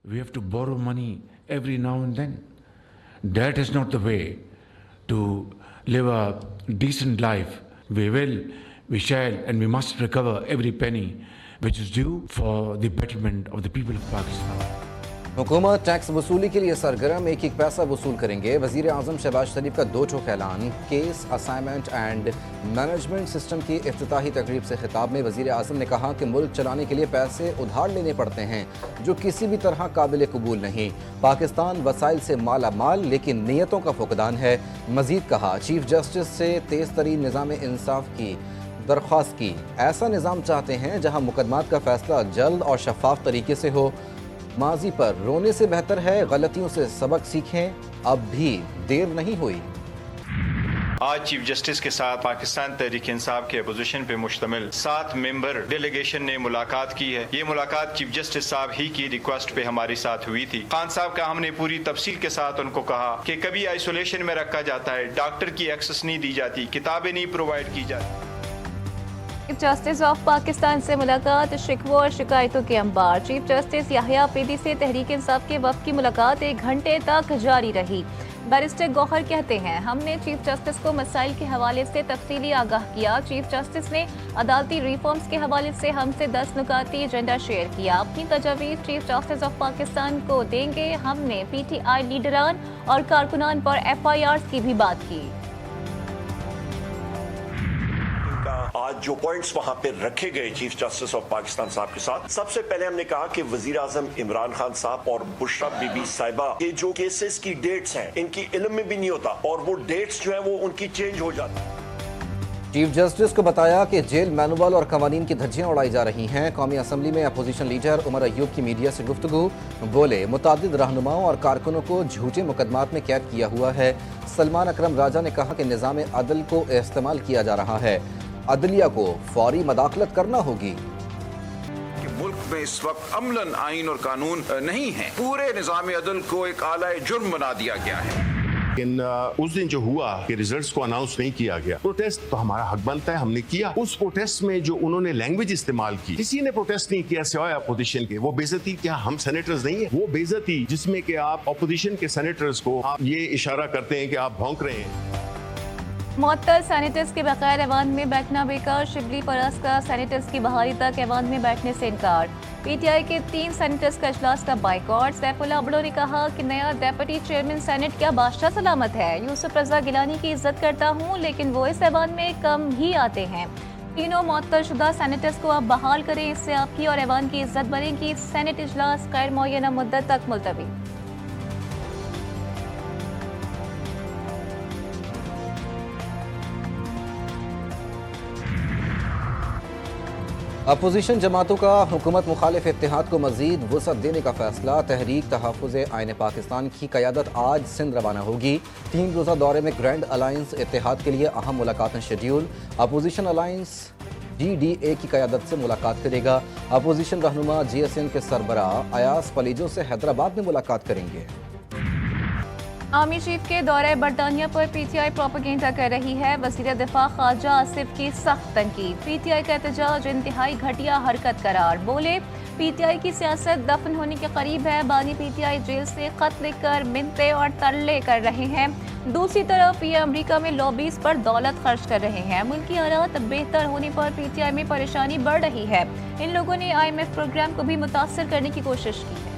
We have to borrow money every now and then. That is not the way to live a decent life. We will, we shall, and we must recover every penny which is due for the betterment of the people of Pakistan. हुकूमत tax वसूली के लिए सरगर्म, एक एक पैसा वसूल करेंगे। वज़ीर आज़म शहबाज शरीफ का दो टोक ऐलान। Case assignment and management system की इफ्तिताही तकरीब से खिताब में वज़ीर आज़म ने कहा कि मुल्क चलाने के लिए पैसे उधार लेने पड़ते हैं जो किसी भी तरह काबिल कबूल नहीं। पाकिस्तान वसाइल से माला माल लेकिन नीयतों का फुकदान है। मज़ीद कहा, चीफ जस्टिस से तेज़ तरीन निज़ाम इंसाफ की दरख्वास्त की। ऐसा निज़ाम चाहते हैं जहाँ मुकदमात का फैसला जल्द और शफाफ तरीके से हो। माजी पर रोने से बेहतर है गलतियों से सबक सीखें, अब भी देर नहीं हुई। आज चीफ जस्टिस के साथ पाकिस्तान तहरीक इंसाफ के अपोजिशन पे मुश्तमिल 7 मेंबर डेलीगेशन ने मुलाकात की है। ये मुलाकात चीफ जस्टिस साहब ही की रिक्वेस्ट पे हमारे साथ हुई थी। खान साहब का हमने पूरी तफसील के साथ उनको कहा कि कभी आइसोलेशन में रखा जाता है, डॉक्टर की एक्सेस नहीं दी जाती, किताबें नहीं प्रोवाइड की जाती। चीफ जस्टिस ऑफ पाकिस्तान से मुलाकात, शिकवों और शिकायतों के अंबार। चीफ जस्टिस याहिया आफरीदी से तहरीक इंसाफ के वफ़द की मुलाकात 1 घंटे तक जारी रही। बैरिस्टर गौहर कहते हैं, हमने चीफ जस्टिस को मसाइल के हवाले से तफसीली आगाह किया। चीफ जस्टिस ने अदालती रिफॉर्म्स के हवाले से हमसे 10 नुकाती एजेंडा शेयर किया। अपनी तजवीज़ चीफ जस्टिस ऑफ पाकिस्तान को देंगे। हमने PTI लीडरान और कारकुनान पर FIRs की भी बात की। आज जो पॉइंट्स वहां पे रखे गए चीफ जस्टिस ऑफ पाकिस्तान साहब के साथ, सबसे पहले हमने कहा कि वजीर आजम इमरान खान साहब और बुशरा बीबी साहिबा के जो केसेस की डेट्स हैं, इनकी इल्म में भी नहीं होता और वो डेट्स जो है वो उनकी चेंज हो जाती। चीफ जस्टिस को बताया कि जेल मैनुअल और कवानीन की धज्जियां उड़ाई जा रही हैं। कौमी असम्बली में अपोजिशन लीडर उमर अयूब की मीडिया से गुफ्तगू, बोले मुतादिद रहनुमाओं और कारकुनों को झूठे मुकदमात में कैद किया हुआ है। सलमान अकरम राजा ने कहा कि निज़ाम अदल को इस्तेमाल किया जा रहा है, अदलिया को फौरी मदाखलत करना होगी। कि मुल्क में इस वक्त अमलन आइन और कानून नहीं है, पूरे निज़ाम अदल को एक आलाए जुर्म बना दिया गया है। लेकिन उस दिन जो हुआ कि रिजल्ट्स को अनाउंस नहीं किया गया, प्रोटेस्ट तो हमारा हक बनता है, हमने किया। उस प्रोटेस्ट में जो उन्होंने लैंग्वेज इस्तेमाल की, किसी ने प्रोटेस्ट नहीं किया सिवाय अपोजिशन के। वो बेइज्जती क्या हम सेनेटर्स नहीं है? वो बेइज्जती जिसमें कि आप अपोजिशन के सेनेटर्स को आप ये इशारा करते हैं कि आप भौंक रहे हैं। मुअत्तल सेनेटर्स के बगैर ऐवान में बैठना बेकार। शिबली फराज का सेनेटर्स की बहाली तक ऐवान में बैठने से इनकार। PTI के 3 सेनेटर्स का इजलास का बाइकॉट। सैफुल्लाह अब्दो ने कहा कि नया डेप्यूटी चेयरमैन सेनेट क्या बादशाह सलामत है। यूसुफ रजा गिलानी की इज्जत करता हूँ लेकिन वो इस ऐवान में कम ही आते हैं। तीनों मुअत्तल शुदा सेनेटर्स को आप बहाल करें, इससे आपकी और ऐवान की इज्जत बढ़ेगी। सेनेट इजलास गैर मुअय्यना मुद्दत तक मुलतवी। अपोजिशन जमातों का हुकूमत मुखालिफ इत्तेहाद को मजीद वसअत देने का फैसला। तहरीक तहफ़्फ़ुज़ आइन पाकिस्तान की क़यादत आज सिंध रवाना होगी। 3 रोज़ा दौरे में ग्रैंड अलायंस इत्तेहाद के लिए अहम मुलाकातें शेड्यूल। अपोजिशन अलायंस GDA की क़यादत से मुलाकात करेगा। अपोजिशन रहनुमा GSN के सरबरा अयास पलीजो से हैदराबाद में मुलाकात करेंगे। आर्मी चीफ के दौरे बरतानिया पर PTI प्रोपेगेंडा कर रही है। वज़ीर दिफा ख्वाजा आसिफ की सख्त तनकीद। PTI का एहतजाज इंतहाई घटिया हरकत करार। बोले PTI की सियासत दफन होने के करीब है। बानी PTI जेल से खत लिखकर मिन्नतें और तरले कर रहे हैं। दूसरी तरफ ये अमरीका में लॉबीज पर दौलत खर्च कर रहे हैं। मुल्की हालात बेहतर होने पर PTI में परेशानी बढ़ रही है। इन लोगों ने IMF प्रोग्राम को भी मुतासर करने की कोशिश की है।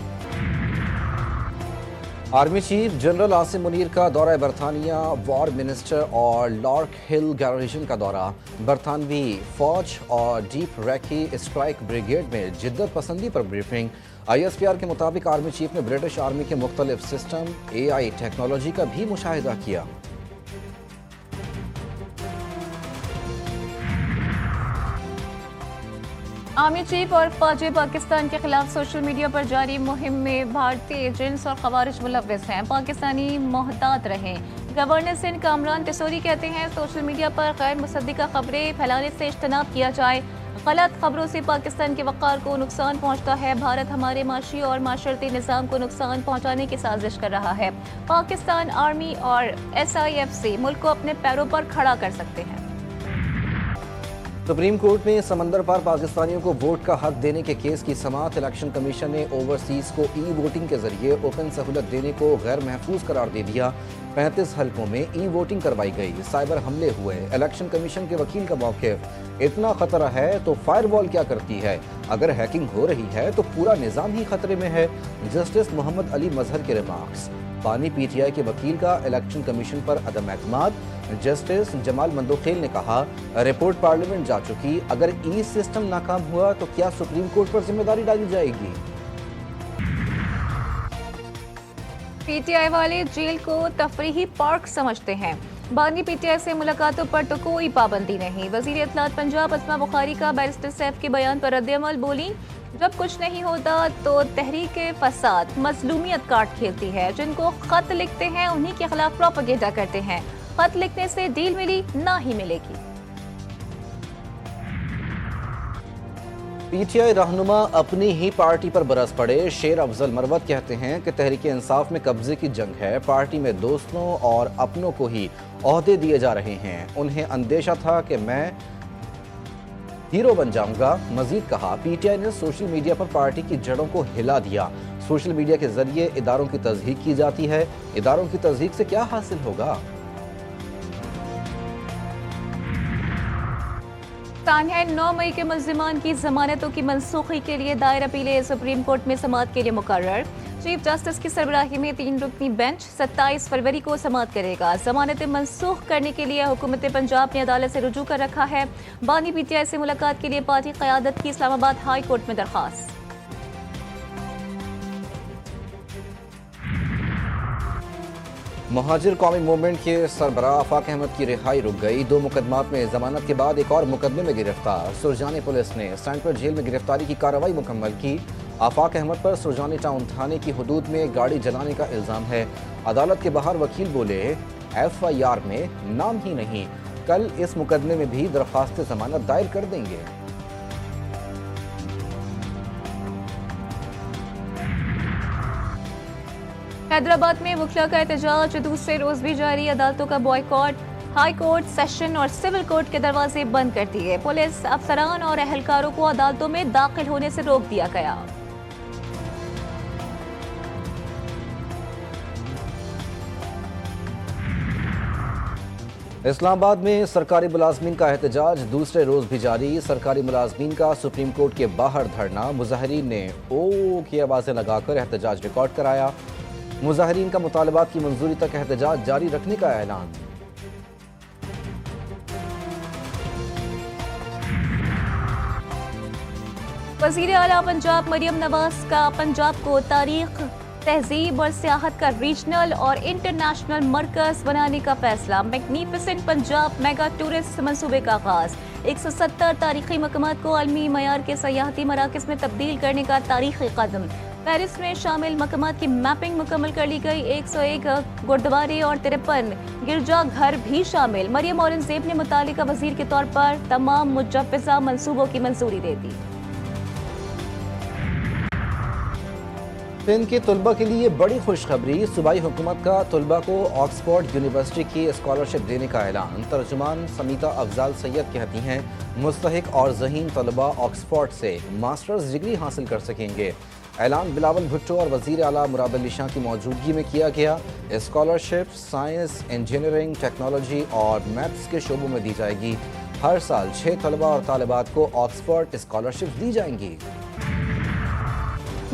Army chief general Asim Munir का दौरा बरतानिया, वॉर मिनिस्टर और लॉर्क हिल गार्निशन का दौरा। बरतानवी फौज और डीप रैकी स्ट्राइक ब्रिगेड में जिद्दत पसंदी पर ब्रीफिंग। ISPR के मुताबिक आर्मी चीफ ने ब्रिटिश आर्मी के मुख्तलिफ सिस्टम AI टेक्नोलॉजी का भी मुशाहिदा किया। आर्मी चीफ और फौजी पाकिस्तान के खिलाफ सोशल मीडिया पर जारी मुहिम में भारतीय एजेंट्स और खवारिज मुलव्विस हैं। पाकिस्तानी मोहतात रहें। गवर्नर सिंध कामरान तिसोरी कहते हैं, सोशल मीडिया पर गैर मुसद्दिका खबरें फैलाने से इज्तनाब किया जाए। गलत खबरों से पाकिस्तान के वक़ार को नुकसान पहुँचता है। भारत हमारे माशी और माशरती निज़ाम को नुकसान पहुँचाने की साजिश कर रहा है। पाकिस्तान आर्मी और SIF से मुल्क को अपने पैरों पर खड़ा कर सकते हैं। सुप्रीम कोर्ट में समंदर पार पाकिस्तानियों को वोट का हक देने के केस की समाअत। इलेक्शन कमीशन ने ओवरसीज को ई वोटिंग के जरिए ओपन सहूलत देने को गैर महफूज करार दे दिया। 35 हल्कों में ई वोटिंग करवाई गई। साइबर हमले हुए। इलेक्शन कमीशन के वकील का मौक़िफ़, इतना खतरा है तो फायरवॉल क्या करती है? अगर हैकिंग हो रही है तो पूरा निज़ाम ही खतरे में है। जस्टिस मोहम्मद अली मजहर के रिमार्क्स। बानी पीटीआई के वकील का इलेक्शन कमीशन पर अदम एतमाद। जस्टिस जमाल मंदोखेल ने कहा, रिपोर्ट पार्लियामेंट जा चुकी, अगर ई सिस्टम नाकाम हुआ तो क्या सुप्रीम कोर्ट पर जिम्मेदारी डाली जाएगी? पीटीआई वाले जेल को तफरीही पार्क समझते हैं। बानी पीटीआई से मुलाकातों पर तो कोई पाबंदी नहीं। वजीर इत्तलात पंजाब अस्मा बुखारी का बैरिस्टर सैफ के बयान पर रद्द-ए-अमल। बोली, जब कुछ नहीं होता तो तहरीक फसाद मजलूमियत काट खेलती है। जिनको खत लिखते हैं उन्हीं के खिलाफ प्रोपेगेंडा करते हैं। खत लिखने से डील मिली ना ही मिलेगी। पीटीआई रहनुमा अपनी ही पार्टी पर बरस पड़े। शेर अफजल मरवत कहते हैं कि तहरीक इंसाफ में कब्जे की जंग है। पार्टी में दोस्तों और अपनों को ही ओहदे दिए जा रहे हैं। उन्हें अंदेशा था कि मैं हीरो बन जाऊंगा। मजीद कहा, पीटीआई ने सोशल मीडिया पर पार्टी की जड़ों को हिला दिया। सोशल मीडिया के जरिए इदारों की तस्दीक की जाती है। इदारों की तस्दीक से क्या हासिल होगा? तानिया 9 मई के मुल्जिमान की जमानतों की मनसूखी के लिए दायर अपीलें सुप्रीम कोर्ट में समाअत के लिए मुकर्रर। चीफ जस्टिस की सरबराही में 3 रुकनी बेंच 27 फरवरी को समाअत करेगा। जमानतें मनसूख करने के लिए हुकूमत पंजाब ने अदालत से रुजू कर रखा है। बानी पीटीआई से मुलाकात के लिए पार्टी क़यादत की इस्लामाबाद हाई कोर्ट में दरख्वास्त। महाजिर कौमी मूवमेंट के सरबराह आफाक अहमद की रिहाई रुक गई। 2 मुकदमात में जमानत के बाद एक और मुकदमे में गिरफ्तार। सुरजानी पुलिस ने सेंट्रल जेल में गिरफ्तारी की कार्रवाई मुकम्मल की। आफाक अहमद पर सुरजानी टाउन थाने की हदूद में गाड़ी जलाने का इल्ज़ाम है। अदालत के बाहर वकील बोले, FIR में नाम ही नहीं। कल इस मुकदमे में भी दरख्वास्त जमानत दायर कर देंगे। हैदराबाद में वकीलों का एहतजाज दूसरे रोज भी जारी। अदालतों का बॉयकॉट। हाई कोर्ट, सेशन और सिविल कोर्ट के दरवाजे बंद कर दिए। पुलिस अफसरान और एहलकारों को अदालतों में दाखिल होने से रोक दिया गया। इस्लामाबाद में सरकारी मुलाजमीन का एहतजाज दूसरे रोज भी जारी। सरकारी मुलाजमीन का सुप्रीम कोर्ट के बाहर धरना। मुजाहिरीन ने ओ की आवाजें लगाकर एहतजाज रिकॉर्ड कराया। मुजाहिरीन का मुतालबात की मंजूरी तक एहतजाज जारी रखने का ऐलान। वज़ीर आला पंजाब मरियम नवाज का पंजाब को तारीख, तहजीब और सियाहत का रीजनल और इंटरनेशनल मरकज बनाने का फैसला। मैग्निफिसेंट पंजाब मेगा टूरिस्ट मंसूबे का आगाज। 170 तारीखी मकामात को आलमी मयार के सयाहती मराकज में तब्दील करने का तारीखी कदम। पेरिस में शामिल मकामात की मैपिंग मुकम्मल कर ली गई। 101 गुरुद्वारे और 53 गिरजा घर भी शामिल। मरियम औरंगजेब ने मुतालिका वजीर के तौर पर तमाम मुजव्वज़ा मंसूबों की मंजूरी दे दी। सिंध के तलबा के लिए बड़ी खुशखबरी। सूबाई हुकूमत का तलबा को ऑक्सफोर्ड यूनिवर्सिटी की स्कॉलरशिप देने का ऐलान। तर्जुमान समीता अफजाल सैयद कहती हैं, मुस्तहिक और ज़हीन तलबा ऑक्सफोर्ड से मास्टर्स डिग्री हासिल कर सकेंगे। ऐलान बिलावल भुट्टो और वज़ीर आला मुराद अली शाह की मौजूदगी में किया गया। स्कॉलरशिप साइंस, इंजीनियरिंग, टेक्नोलॉजी और मैथ्स के शोबों में दी जाएगी। हर साल 6 तलबा और तालिबात को ऑक्सफोर्ड स्कॉलरशिप दी जाएंगी।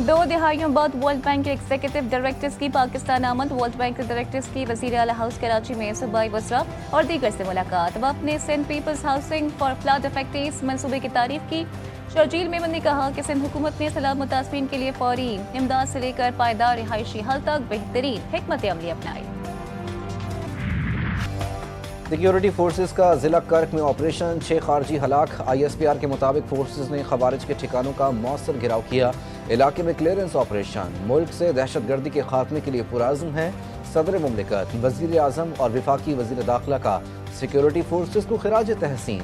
2 दिहाइयों बाद वर्ल्ड बैंक के एग्जीक्यूटिव डायरेक्टर्स की पाकिस्तान आमद। वर्ल्ड बैंक के डायरेक्टर्स की वज़ीर आला हाउस कराची में सूबाई वज़रा और दीगर से मुलाकात। वफ़द ने Sindh peoples housing for flood affected मंसूबे की तारीफ की। शर्जील मेमन ने कहा कि सिंध हुकूमत ने सैलाब मुतासरीन के लिए फौरी इमदाद से लेकर पायदार रिहायशी हल तक बेहतरीन हिकमत अमली अपनाई। सिक्योरिटी फोर्सेस का जिला कर्क में ऑपरेशन। 6 खारजी हलाक। ISPR के मुताबिक फोर्सेस ने खवारिज के ठिकानों का मौसर घेराव किया। इलाके में क्लियरेंस ऑपरेशन। मुल्क से दहशतगर्दी के खात्मे के लिए पुराज़्म है। सदर मुमलिकत, वज़ीर आज़म और वफाकी वज़ीर दाखिला का सिक्योरिटी फोर्सेस को खिराज तहसीन।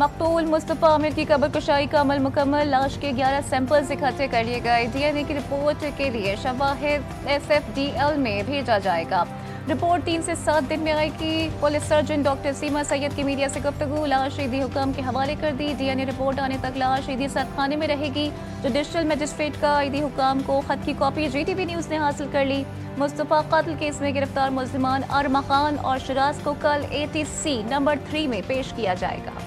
मकतूल मुस्तफ़ा आमिर की कब्र कुशाई का अमल मुकम्मल। लाश के 11 सैंपल्स इकट्ठे कर लिए गए। DNA की रिपोर्ट के लिए शवाहिद SFDL में भेजा जाएगा। रिपोर्ट 3 से 7 दिन में आएगी। पुलिस सर्जन डॉक्टर सीमा सैयद की मीडिया से गुफ्तगू। लाश ईदी हुक्म के हवाले कर दी। DNA रिपोर्ट आने तक लाश ईदी सरखाने में रहेगी। जुडिशल मजिस्ट्रेट का ईदी हुक्म को खत की कॉपी GTV न्यूज़ ने हासिल कर ली। मुस्तफा कत्ल केस में गिरफ्तार मुल्जिमान अरमा खान और शिराज को कल ATC नंबर 3 में पेश किया जाएगा।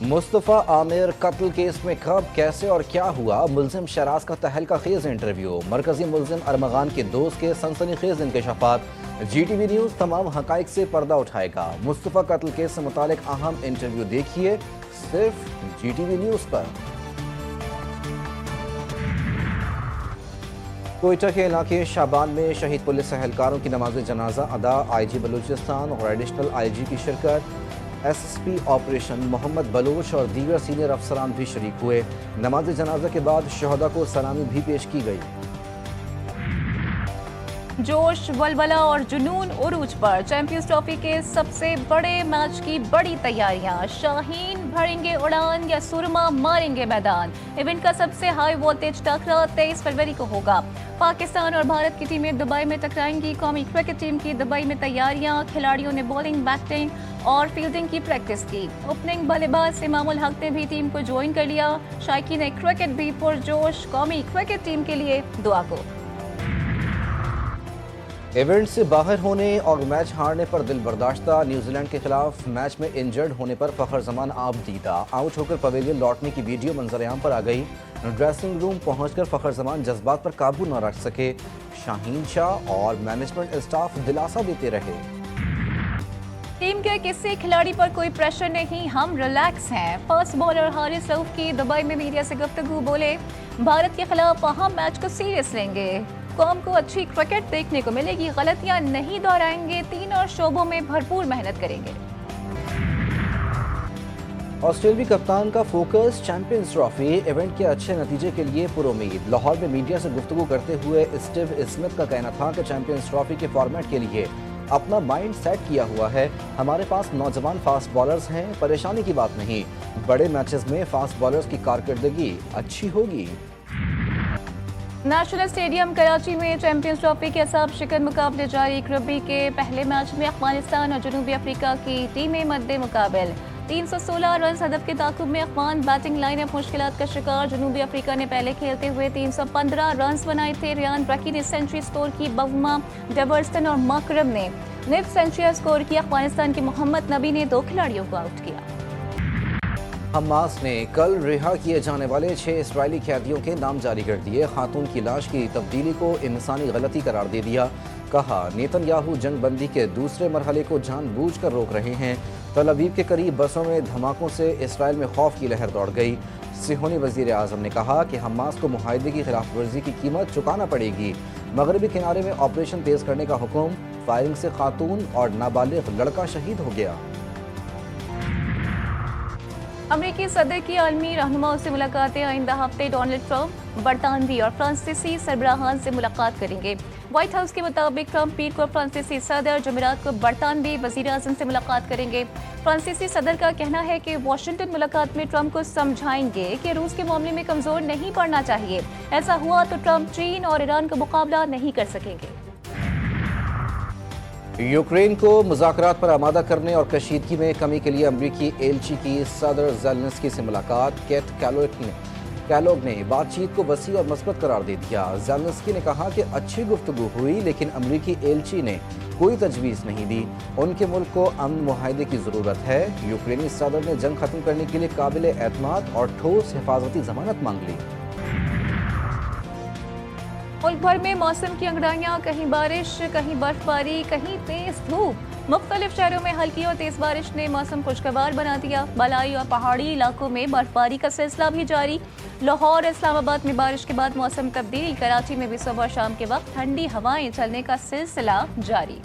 मुस्तफ़ा आमिर कत्ल केस में कब, कैसे और क्या हुआ, मुल्जिम शराज का तहलका खेज इंटरव्यू, मरकजी मुल्जिम अरमगान के दोस्त के सनसनीखेज इंकशाफात। GTV न्यूज़ तमाम हकाइक से पर्दा उठाएगा। मुस्तफ़ा कत्ल केस से मुतालिक अहम इंटरव्यू देखिए सिर्फ GTV न्यूज़ पर। कोयटा के इलाके शाबान में शहीद पुलिस एहलकारों की नमाज जनाजा अदा। IG बलूचिस्तान और एडिशनल IG की शिरकत। SSP ऑपरेशन मोहम्मद बलोच और दीगर सीनियर अफसरान भी शरीक हुए। नमाज जनाजा के बाद शहदा को सलामी भी पेश की गई। जोश, वलवला और जुनून उरूज पर। चैंपियंस ट्रॉफी के सबसे बड़े मैच की बड़ी तैयारियां। शाहीन भरेंगे उड़ान या सुरमा मारेंगे मैदान। इवेंट का सबसे हाई वोल्टेज टकरा 23 फरवरी को होगा। पाकिस्तान और भारत की टीमें दुबई में टकराएंगी। कौमी क्रिकेट टीम की दुबई में तैयारियां। खिलाड़ियों ने बॉलिंग, बैटिंग और फील्डिंग की प्रैक्टिस की। ओपनिंग बल्लेबाज इमामुल हक ने भी टीम को ज्वाइन कर लिया। शायकीन क्रिकेट भी पुरजोश। कौमी क्रिकेट टीम के लिए दुआ को। इवेंट से बाहर होने और मैच हारने पर दिल बर्दाश्ता। न्यूजीलैंड के खिलाफ मैच में इंजर्ड होने पर फखर जमान आबदीदा। आउट होकर पवेलियन लौटने की वीडियो मंजरेआम पर आ गई। ड्रेसिंग रूम पहुंचकर फखर जमान जज्बात पर काबू न रख सके। शाहीन शाह और मैनेजमेंट स्टाफ दिलासा देते रहे। टीम के किसी खिलाड़ी पर कोई प्रेशर नहीं, हम रिलैक्स हैं। फास्ट बॉलर हारिस रऊफ की दुबई में मीडिया से गुफ्तगू। बोले, भारत के खिलाफ अहम मैच को सीरियस लेंगे। कौम को अच्छी क्रिकेट देखने को मिलेगी। गलतियां नहीं दोहराएंगे। 3 शोबों में भरपूर मेहनत करेंगे। ऑस्ट्रेलियाई कप्तान का फोकस चैंपियंस ट्रॉफी। इवेंट के अच्छे नतीजे के लिए पुरुमीद। लाहौर में मीडिया से गुफ्तगू करते हुए स्टीव स्मिथ का कहना था कि चैंपियंस ट्रॉफी के फॉर्मेट के लिए अपना माइंड सेट किया हुआ है। हमारे पास नौजवान फास्ट बॉलर्स हैं, परेशानी की बात नहीं। बड़े मैचेस में फास्ट बॉलर्स की कारकर्दगी अच्छी होगी। नेशनल स्टेडियम कराची में चैंपियंस ट्रॉफी के असाब शिकन मुकाबले जारी। रग्बी के पहले मैच में अफगानिस्तान और जनूबी अफ्रीका की टीमें मद्दे मुकाबल। 316 रन हदफ के ताकुब में अफगान बैटिंग लाइनअप मुश्किलात का शिकार। जनूबी अफ्रीका ने पहले खेलते हुए 315 रन बनाए थे। रियान ब्रकी ने सेंचुरी स्कोर की। बवमा, डेवर्सन और मकरम ने निफ सेंचुरी स्कोर की। अफगानिस्तान के मोहम्मद नबी ने 2 खिलाड़ियों को आउट किया। हमास ने कल रिहा किए जाने वाले 6 इस्राएली कैदियों के नाम जारी कर दिए। खातून की लाश की तब्दीली को इंसानी गलती करार दे दिया। कहा, नेतन्याहू जंग बंदी के दूसरे मरहले को जानबूझकर रोक रहे हैं। तल अवीव के करीब बसों में धमाकों से इसराइल में खौफ की लहर दौड़ गई। सिहोनी वजीर आजम ने कहा कि हमास को मुआहदे की खिलाफ वर्जी की कीमत चुकाना पड़ेगी। मगरबी किनारे में ऑपरेशन तेज करने का हुक्म। फायरिंग से खातून और नाबालिग लड़का शहीद हो गया। अमेरिकी सदर की आलमी रहनुमाओं से मुलाकातें। आइंदा हफ्ते डोनाल्ड ट्रंप बरतानवी और फ्रांसीसी सरबराहान से मुलाकात करेंगे। व्हाइट हाउस के मुताबिक ट्रंप पीर को फ्रांसीसी सदर, जुमेरात को बरतानवी वजीर आजम से मुलाकात करेंगे। फ्रांसीसी सदर का कहना है कि वाशिंगटन मुलाकात में ट्रंप को समझाएंगे कि रूस के मामले में कमजोर नहीं पड़ना चाहिए। ऐसा हुआ तो ट्रंप चीन और ईरान का मुकाबला नहीं कर सकेंगे। यूक्रेन को मुज़ाकरात पर आमादा करने और कशीदगी में कमी के लिए अमरीकी एलची की सदर ज़ेलेंस्की से मुलाकात। केट कैलोग ने बातचीत को वसी और मस्बत करार दे दिया। ज़ेलेंस्की ने कहा कि अच्छी गुफ्तगू हुई, लेकिन अमरीकी एलची ने कोई तजवीज़ नहीं दी। उनके मुल्क को अमन मुआहदे की ज़रूरत है। यूक्रेनी सदर ने जंग खत्म करने के लिए काबिल एतमाद और ठोस हिफाजती जमानत मांग ली। मुल्क भर में मौसम की अंगड़ाइयाँ, कहीं बारिश, कहीं बर्फबारी, कहीं तेज धूप। मुख्तलिफ शहरों में हल्की और तेज बारिश ने मौसम खुशगवार बना दिया। बलाई और पहाड़ी इलाकों में बर्फबारी का सिलसिला भी जारी। लाहौर, इस्लामाबाद में बारिश के बाद मौसम तब्दीली। कराची में भी सुबह शाम के वक्त ठंडी हवाएं चलने का सिलसिला जारी।